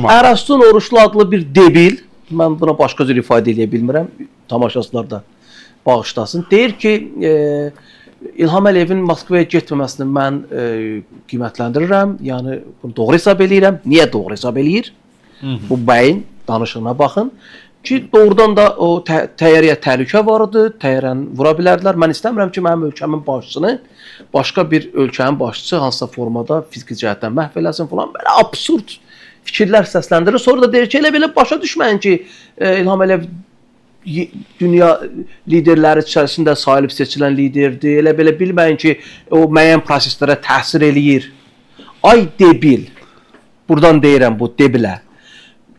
Ərəstun Oruçlu adlı bir debil, mən buna başqa cür ifadə edə bilmirəm, tamaşaçılar da bağışlasın. Deyir ki, İlham Əliyevin Moskvaya getməməsini mən qiymətləndirirəm, yəni bunu doğru hesab eləyirəm. Niyə doğru hesab eləyir? Bu bəyin danışığına baxın ki, doğrudan da o təyyarəyə təhlükə var idi, təyyarəni vura bilərdilər. Mən istəmirəm ki, mənim ölkəmin başçısını başqa bir ölkənin başçısı hansısa formada fiziki cəhətdən məhv eləsin falan, belə absurd fikirlər səsləndirir. Sonra da deyir ki, elə belə başa düşməyin ki, İlham Əliyev dünya liderləri içərisində sayılıb seçilən liderdir. Elə belə bilməyin ki, o müəyyən proseslərə təsir eləyir. Ay debil, buradan deyirəm bu debilə.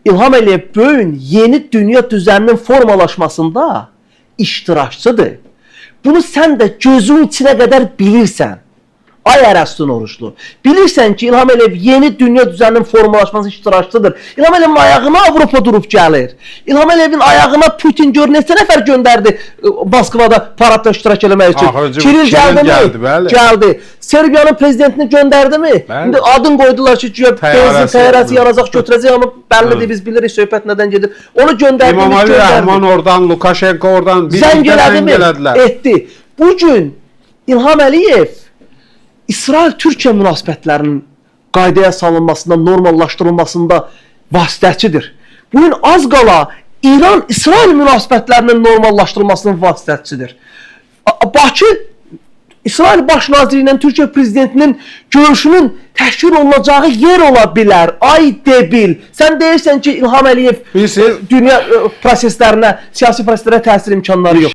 İlham Əliyev böyün yeni dünya düzəninin formalaşmasında iştirakçıdır. Bunu sən də gözün içinə qədər bilirsən. Ay Ərəstun Oruçlu. Bilirsən ki, İlham Əliyev yeni dünya düzəninin formalaşması iştirakçıdır. İlham Əliyevin ayağına Avropa durub gəlir. İlham Əliyevin ayağına Putin gör neçə nəfər göndərdi Moskvada paradda iştirak eləmək üçün. Kiril gəldi mi? Gəldi. Serbiyanın prezidentini göndərdi mi? İndi adın qoydular ki, benzin təyyarəsi yanacaq götürəcək, amma bəllidir, biz bilirik söhbət nədən gedir. Onu göndərdi. İmamali Rəhman oradan, Lukashenko oradan, zəng elədi mi? Etdi. Bugün İlham Əliyev İsrail-Türkiyə münasibətlərinin qaydaya salınmasında, normallaşdırılmasında vasitəçidir. Bugün az qala İran-İsrail münasibətlərinin normallaşdırılmasının vasitəçidir. Bakı İsrail Baş Naziri ilə Türkiyə Prezidentinin görüşünün təşkil olunacağı yer ola bilər. Ay debil. Sən deyirsən ki, İlham Əliyev dünya proseslərinə, siyasi proseslərə təsir imkanları yox.